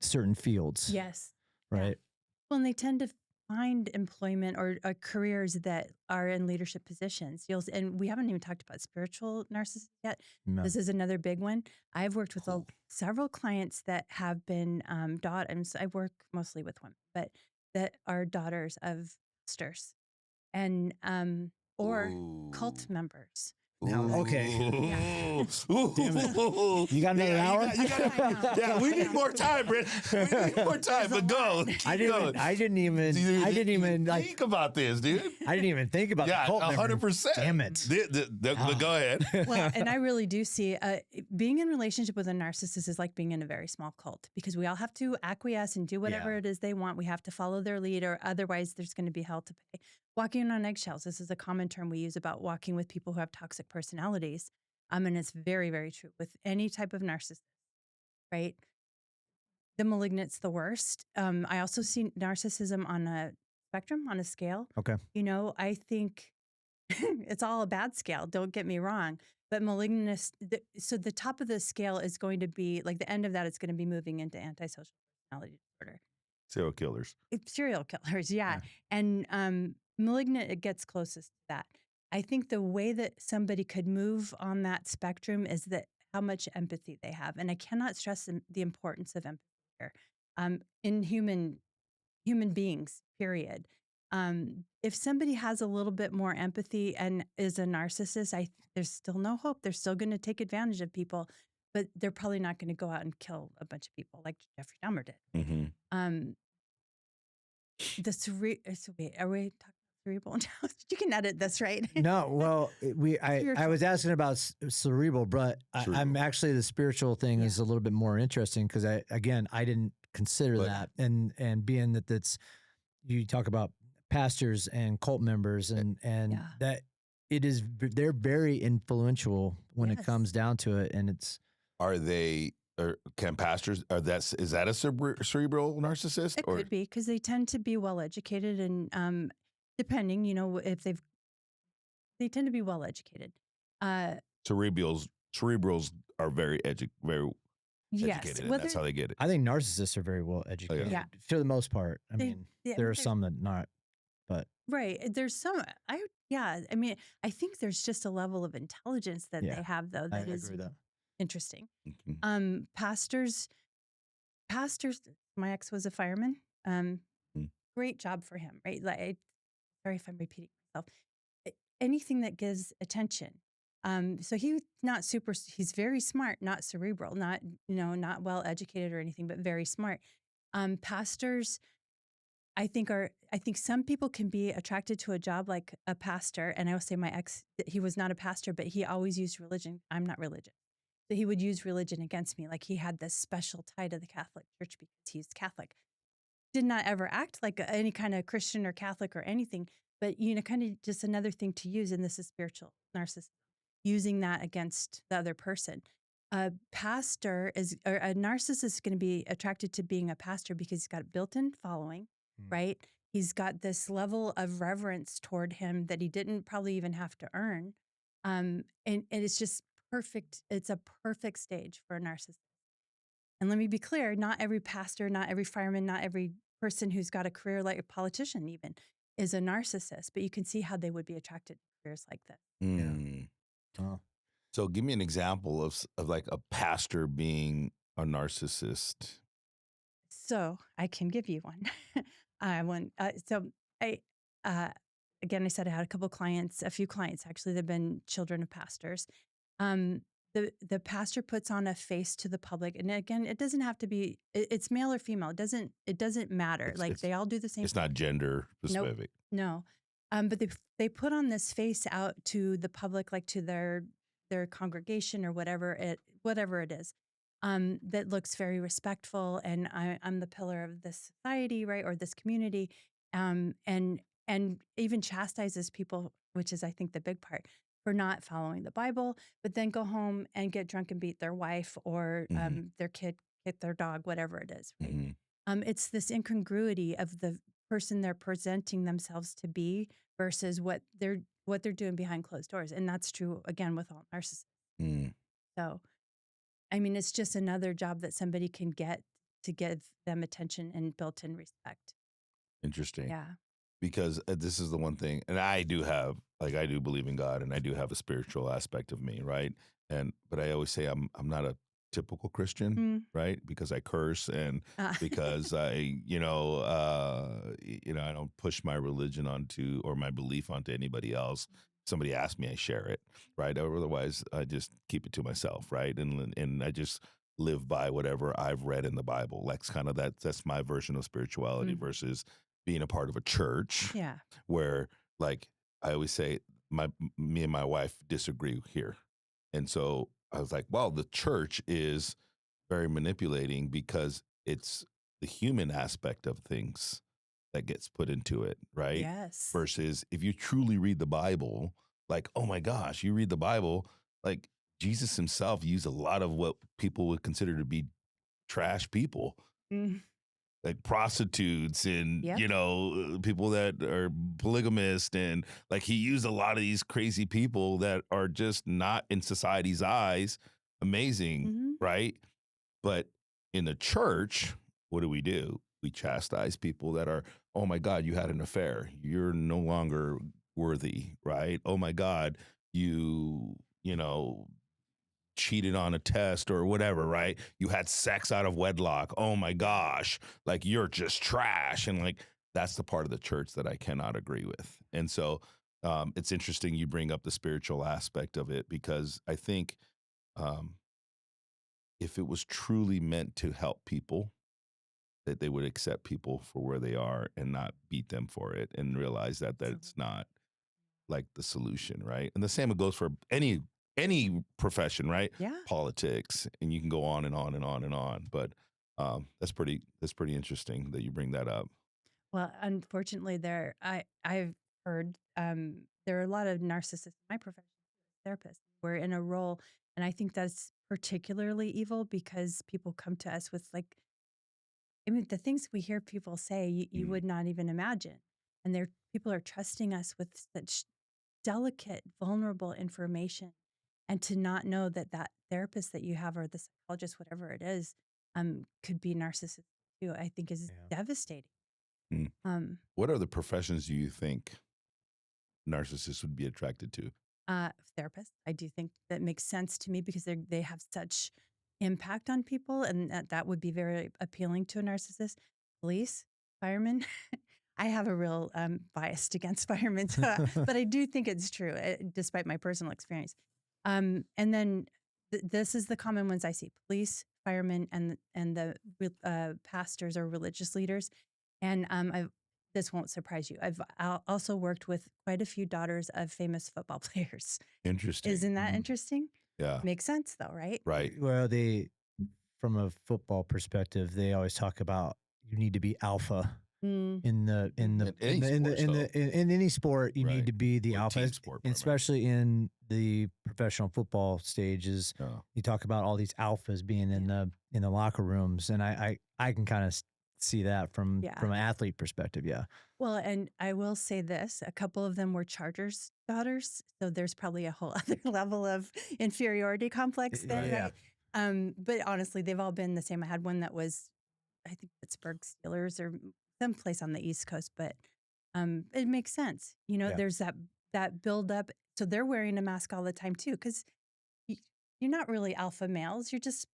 certain fields. Yes. Right. Yeah. Well, and they tend to find employment or careers that are in leadership positions. And we haven't even talked about spiritual narcissists yet. No. This is another big one. I've worked with several clients that have been daughters. I work mostly with women, but that are daughters of pastors and or cult members. Now, okay. Ooh. Damn it. You got another hour? Yeah, we need more time, Brent. We need more time, but go. I didn't even like think about this, dude. I didn't even think about the cult member. 100%. Damn it. Go ahead. Well, and I really do see being in relationship with a narcissist is like being in a very small cult because we all have to acquiesce and do whatever it is they want. We have to follow their lead or otherwise there's going to be hell to pay. Walking on eggshells. This is a common term we use about walking with people who have toxic personalities. And it's very, very true with any type of narcissist, right? The malignant's the worst. I also see narcissism on a spectrum, on a scale. Okay. I think it's all a bad scale. Don't get me wrong. But malignant, so the top of the scale is going to be, like the end of that is going to be moving into antisocial personality disorder. Serial killers. Serial killers, yeah. And malignant, it gets closest to that. I think the way that somebody could move on that spectrum is that how much empathy they have. And I cannot stress the importance of empathy here in human beings, period. If somebody has a little bit more empathy and is a narcissist, there's still no hope. They're still going to take advantage of people, but they're probably not going to go out and kill a bunch of people like Jeffrey Dahmer did. Mm-hmm. Are we talking cerebral now? You can edit this, right? No, well, I was asking about cerebral, but I'm actually the spiritual thing is a little bit more interesting because I didn't consider that, and being that that's you talk about pastors and cult members and that they're very influential when it comes down to it, and can pastors is that a cerebral narcissist? It could be because they tend to be well educated and depending, if they tend to be well educated. Cerebrals are very educated. And that's how they get it. I think narcissists are very well educated. Yeah. For the most part. I mean, there are some that not, but right. There's some. I think there's just a level of intelligence that they have, though, that is interesting. Mm-hmm. Pastors. My ex was a fireman. Great job for him, right? Like, sorry if I'm repeating myself. Anything that gives attention. So he's very smart, not cerebral, not well educated or anything, but very smart. Pastors, I think some people can be attracted to a job like a pastor. And I will say my ex, he was not a pastor, but he always used religion. I'm not religious. So he would use religion against me. Like he had this special tie to the Catholic Church because he's Catholic. Did not ever act like any kind of Christian or Catholic or anything, but kind of just another thing to use. And this is spiritual narcissism, using that against the other person. A narcissist is going to be attracted to being a pastor because he's got a built-in following, right? He's got this level of reverence toward him that he didn't probably even have to earn. And it's just perfect. It's a perfect stage for a narcissist. And let me be clear, not every pastor, not every fireman, not every person who's got a career like a politician even is a narcissist, but you can see how they would be attracted to careers like this. Mm. Yeah. So give me an example of like a pastor being a narcissist. So I can give you one. Again, I said I had a few clients actually that have been children of pastors. The pastor puts on a face to the public, and again, it doesn't have to be. It's male or female. It doesn't matter. They all do the same. It's not gender specific. Nope, no. But they put on this face out to the public, like to their congregation or whatever it is, that looks very respectful, and I'm the pillar of this society, right, or this community, and even chastises people, which is I think the big part, for not following the Bible, but then go home and get drunk and beat their wife or their kid hit their dog, whatever it is, right? Mhm. It's this incongruity of the person they're presenting themselves to be versus what they're doing behind closed doors. And that's true again with all narcissists. Mm. So, I mean, it's just another job that somebody can get to give them attention and built-in respect. Interesting. Yeah. Because this is the one thing, and I do believe in God, and I do have a spiritual aspect of me, right? But I always say I'm not a typical Christian, Mm. right? Because I curse and because I I don't push my religion onto or my belief onto anybody else. Somebody asks me, I share it, right? Or otherwise, I just keep it to myself, right? And I just live by whatever I've read in the Bible. That's kind of that's my version of spirituality Mm. versus being a part of a church Yeah. where, like, I always say me and my wife disagree here. And so I was like, well, the church is very manipulating because it's the human aspect of things that gets put into it, right? Yes. Versus if you truly read the Bible, like, oh my gosh, you read the Bible, like Jesus himself used a lot of what people would consider to be trash people, Mm. like prostitutes and Yep. people that are polygamist, and like he used a lot of these crazy people that are just not in society's eyes amazing, Mhm. right? But in the church, what do? We chastise people that are, oh my God, you had an affair, you're no longer worthy, right? Oh my God, you know cheated on a test or whatever, right? You had sex out of wedlock. Oh my gosh, like you're just trash. And like that's the part of the church that I cannot agree with. And so it's interesting you bring up the spiritual aspect of it, because I think um, if it was truly meant to help people, that they would accept people for where they are and not beat them for it, and realize that it's not like the solution, right? And the same goes for any profession, right? Yeah. Politics, and you can go on and on and on and on. But that's pretty interesting that you bring that up. Well, unfortunately, I've heard there are a lot of narcissists in my profession, therapists. We're in a role, and I think that's particularly evil because people come to us with I mean, the things we hear people say you Mm. would not even imagine, and people are trusting us with such delicate, vulnerable information, and to not know that that therapist that you have or the psychologist, whatever it is, could be narcissistic too, I think is devastating. Mm. Um, What other professions do you think narcissists would be attracted to? Therapist. I do think that makes sense to me because they have such impact on people, and that would be very appealing to a narcissist. Police, firemen. I have a real bias against firemen, but I do think it's true, despite my personal experience. And then this is the common ones I see: police, firemen, and the pastors or religious leaders. And this won't surprise you. I've also worked with quite a few daughters of famous football players. Interesting. Isn't that interesting? Yeah. Makes sense though, right? Right. Well, from a football perspective, they always talk about you need to be alpha Mm. in any sport. You Right. need to be the Or alpha, team sport, primarily. especially in the professional football stages. Yeah. You talk about all these alphas being in the locker rooms, and I can kind of see that from an athlete perspective. Yeah. Well, and I will say this, a couple of them were Chargers daughters, so there's probably a whole other level of inferiority complex there, right? But honestly, they've all been the same. I had one that was, I think, Pittsburgh Steelers or someplace on the East Coast, but it makes sense. There's that build up. So they're wearing a mask all the time too, because you're not really alpha males. You're just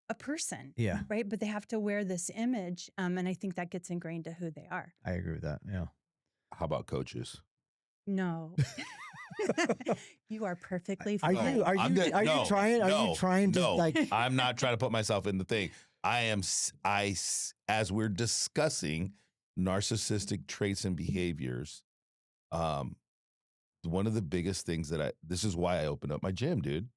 a person. Yeah. Right. But they have to wear this image. And I think that gets ingrained to who they are. I agree with that. Yeah. How about coaches? No. You are perfectly Are fine. you trying to like I'm not trying to put myself in the thing. As we're discussing narcissistic traits and behaviors, one of the biggest things this is why I opened up my gym, dude.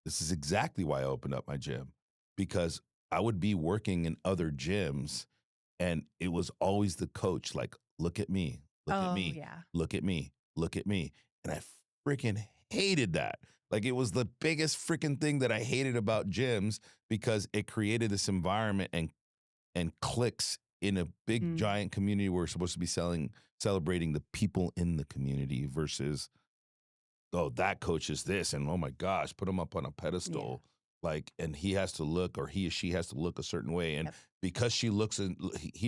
This is exactly why I opened up my gym, because I would be working in other gyms and it was always the coach, like, look at me, look at me, Yeah. look at me, look at me. And I freaking hated that, Like it was the biggest freaking thing that I hated about gyms because it created this environment and cliques in a big giant community where we're supposed to be celebrating the people in the community versus, oh, that coach is this, and oh my gosh, put him up on a pedestal. Like, and he has to look, or he or she has to look a certain way. And because he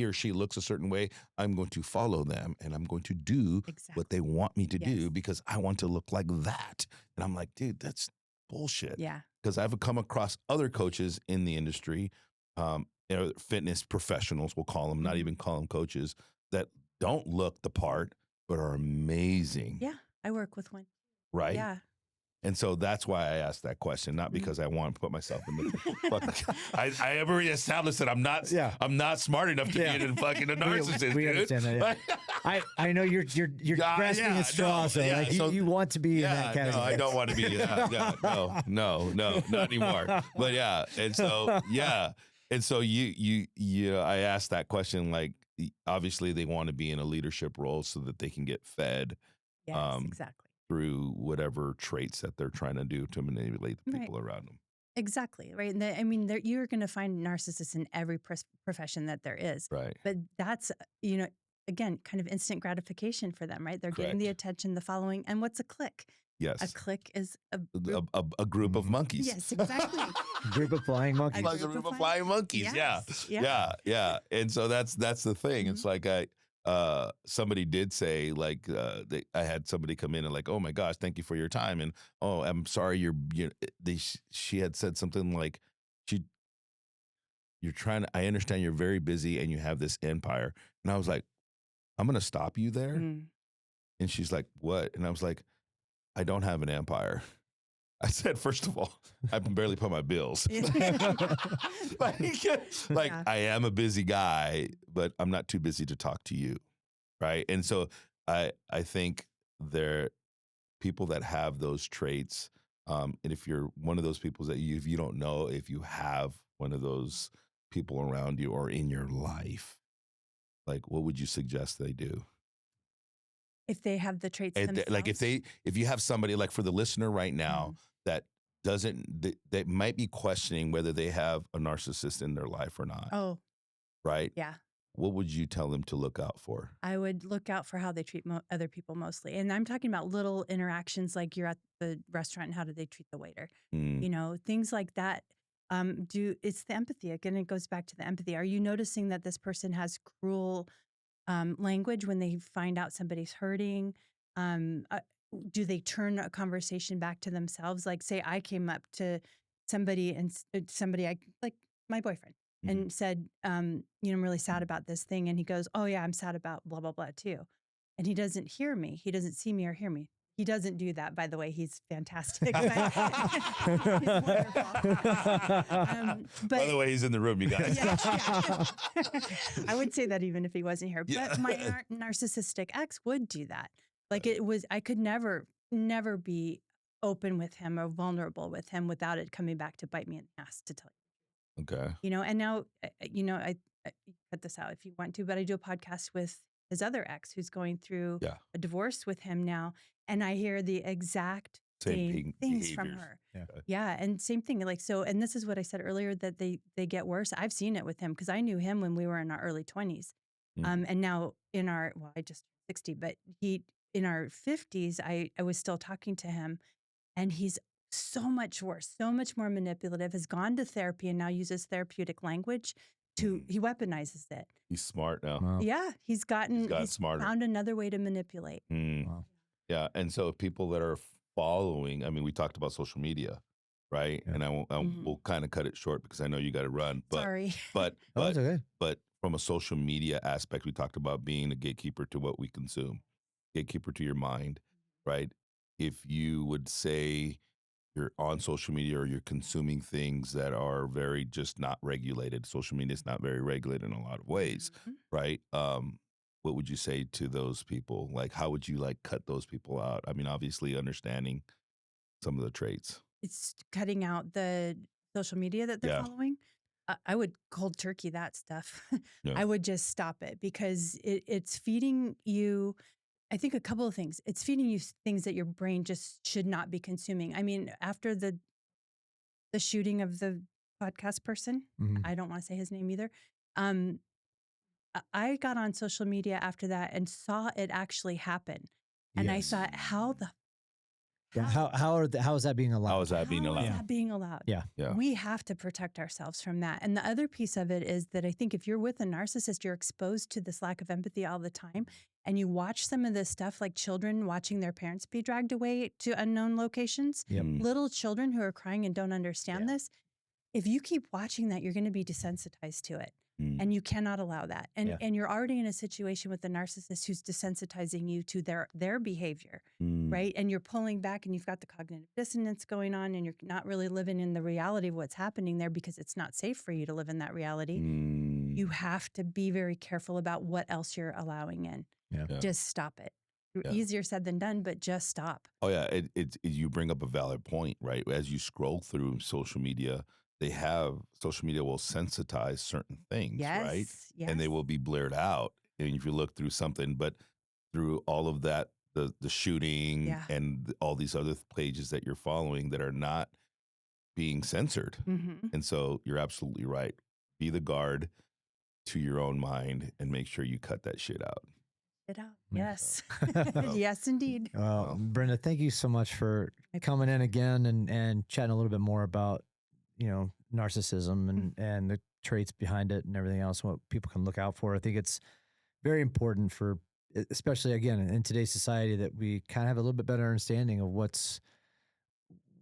or she looks a certain way, I'm going to follow them and I'm going to do what they want me to do because I want to look like that. And I'm like, dude, that's bullshit. Yeah. Because I've come across other coaches in the industry, fitness professionals, we'll call them, not even call them coaches, that don't look the part, but are amazing. Yeah. I work with one. Right? Yeah. And so that's why I asked that question, not because I want to put myself in the fucking. I have already established that I'm not smart enough to be a fucking a narcissist. We understand that. Yeah. I know you're grasping at straws, so you want to be in that category. No, I don't want to be. No, not anymore. But yeah, and so I asked that question. Like, obviously, they want to be in a leadership role so that they can get fed. Yes, exactly. Through whatever traits that they're trying to do to manipulate the people around them. Exactly, right? And you're going to find narcissists in every profession that there is. Right. But that's, again, kind of instant gratification for them, right? They're Correct. getting the attention, the following. And what's a clique? Yes. A clique is a group of monkeys. Yes, exactly. Group of flying monkeys. Like a group of flying monkeys. Yes. Yeah. And so that's the thing. It's like somebody did say, like, I had somebody come in and like, oh my gosh, thank you for your time, and oh, I'm sorry, she had said something like, you're trying to, I understand you're very busy and you have this empire, and I was like, I'm gonna stop you there, and she's like, what? And I was like, I don't have an empire. I said, first of all, I can barely pay my bills. I am a busy guy, but I'm not too busy to talk to you, right? And so I think there are people that have those traits, and if you're one of those people that if you don't know if you have one of those people around you or in your life, like what would you suggest they do? If they have the traits themselves? Like if you have somebody, like for the listener right now, that they might be questioning whether they have a narcissist in their life or not. Oh. Right? Yeah. What would you tell them to look out for? I would look out for how they treat other people mostly. And I'm talking about little interactions like you're at the restaurant and how do they treat the waiter? Things like that. It's the empathy. Again, it goes back to the empathy. Are you noticing that this person has cruel language when they find out somebody's hurting? Do they turn a conversation back to themselves? Like, say I came up to somebody and like my boyfriend and said, I'm really sad about this thing. And he goes, oh yeah, I'm sad about blah, blah, blah too. And he doesn't hear me. He doesn't see me or hear me. He doesn't do that, by the way. He's fantastic. He's wonderful. By the way, he's in the room, you guys. I would say that even if he wasn't here. But my narcissistic ex would do that. Like I could never be open with him or vulnerable with him without it coming back to bite me in the ass, to tell you. Okay. And now, I cut this out if you want to, but I do a podcast with his other ex who's going through a divorce with him now. And I hear the exact same things from her. Yeah. And same thing. Like, so, and this is what I said earlier, that they get worse. I've seen it with him because I knew him when we were in our early 20s. And now I just 60, but in our 50s, I was still talking to him, and he's so much worse, so much more manipulative, has gone to therapy and now uses therapeutic language he weaponizes it. He's smart now. Wow. Yeah. He's smarter. Found another way to manipulate. Wow. Yeah. And so people that are following, I mean, we talked about social media, right? Yeah. And we'll kind of cut it short because I know you got to run. But, Sorry. But that's okay. But from a social media aspect, we talked about being a gatekeeper to what we consume, gatekeeper to your mind, right? If you would say you're on social media or you're consuming things that are very just not regulated, social media is not very regulated in a lot of ways, right? What would you say to those people? Like, how would you like cut those people out? I mean, obviously understanding some of the traits. It's cutting out the social media that they're following. I would cold turkey that stuff. I would just stop it because it's feeding you I think a couple of things. It's feeding you things that your brain just should not be consuming. I mean, after the shooting of the podcast person, I don't want to say his name either. I got on social media after that and saw it actually happen. And I thought, how is that being allowed? How is that being allowed? How is that being allowed? Yeah. We have to protect ourselves from that. And the other piece of it is that I think if you're with a narcissist, you're exposed to this lack of empathy all the time. And you watch some of this stuff, like children watching their parents be dragged away to unknown locations, little children who are crying and don't understand this. If you keep watching that, you're going to be desensitized to it. And you cannot allow that. And you're already in a situation with the narcissist who's desensitizing you to their behavior, right? And you're pulling back and you've got the cognitive dissonance going on and you're not really living in the reality of what's happening there because it's not safe for you to live in that reality. You have to be very careful about what else you're allowing in. Just stop it. Easier said than done, but just stop. Oh yeah, you bring up a valid point, right? As you scroll through social media, social media will sensitize certain things, right? Yes. And they will be blurred out. And if you look through something, but through all of that, the shooting and all these other pages that you're following that are not being censored. And so you're absolutely right. Be the guard to your own mind and make sure you cut that shit out. Yes. Yes, indeed. Well, Brenda, thank you so much for coming in again and chatting a little bit more about, narcissism and the traits behind it and everything else, what people can look out for. I think it's very important for, especially again, in today's society, that we kind of have a little bit better understanding of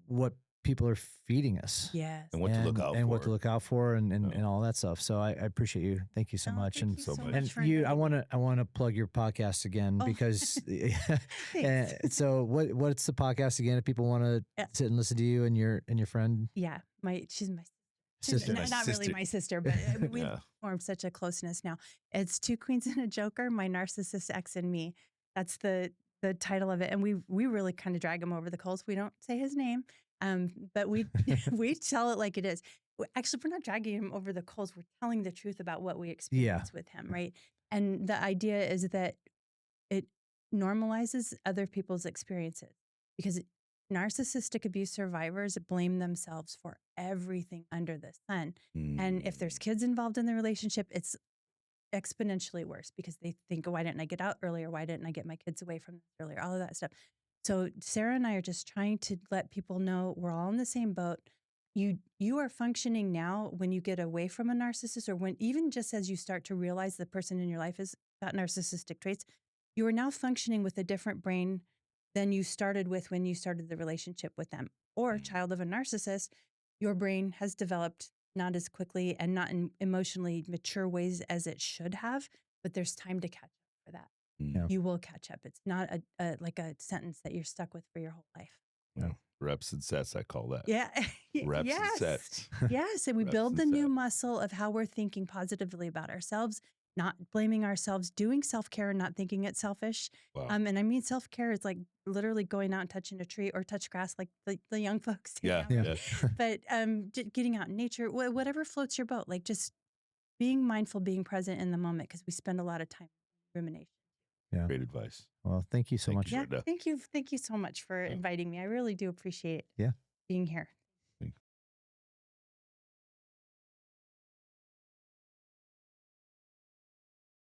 what people are feeding us. Yes. And what to look out for. And what to look out for and all that stuff. So I appreciate you. Thank you so much. Thank you so much and for I want to plug your podcast again because so what's the podcast again if people want to sit and listen to you and your friend? Yeah. She's my sister. Not really my sister, but we've formed such a closeness now. It's Two Queens and a Joker, My Narcissist Ex and Me. That's the title of it. And we really kind of drag him over the coals. We don't say his name. But we tell it like it is. Actually, we're not dragging him over the coals. We're telling the truth about what we experience with him, right? And the idea is that it normalizes other people's experiences because narcissistic abuse survivors blame themselves for everything under the sun. And if there's kids involved in the relationship, it's exponentially worse because they think, why didn't I get out earlier? Why didn't I get my kids away from this earlier? All of that stuff. So Sarah and I are just trying to let people know we're all in the same boat. You are functioning now when you get away from a narcissist, or when even just as you start to realize the person in your life has got narcissistic traits, you are now functioning with a different brain than you started with when you started the relationship with them. Or a child of a narcissist, your brain has developed not as quickly and not in emotionally mature ways as it should have, but there's time to catch up for that. You will catch up. It's not like a sentence that you're stuck with for your whole life. Yeah. Reps and sets, I call that. Yeah. Reps and sets. Yes. And we build the new muscle of how we're thinking positively about ourselves, not blaming ourselves, doing self-care and not thinking it's selfish. Wow. And I mean, self-care is like literally going out and touching a tree or touch grass like the young folks do. Yeah. But getting out in nature, whatever floats your boat, like just being mindful, being present in the moment, because we spend a lot of time rumination. Yeah. Great advice. Well, thank you so much. Yeah, thank you so much for inviting me. I really do appreciate being here.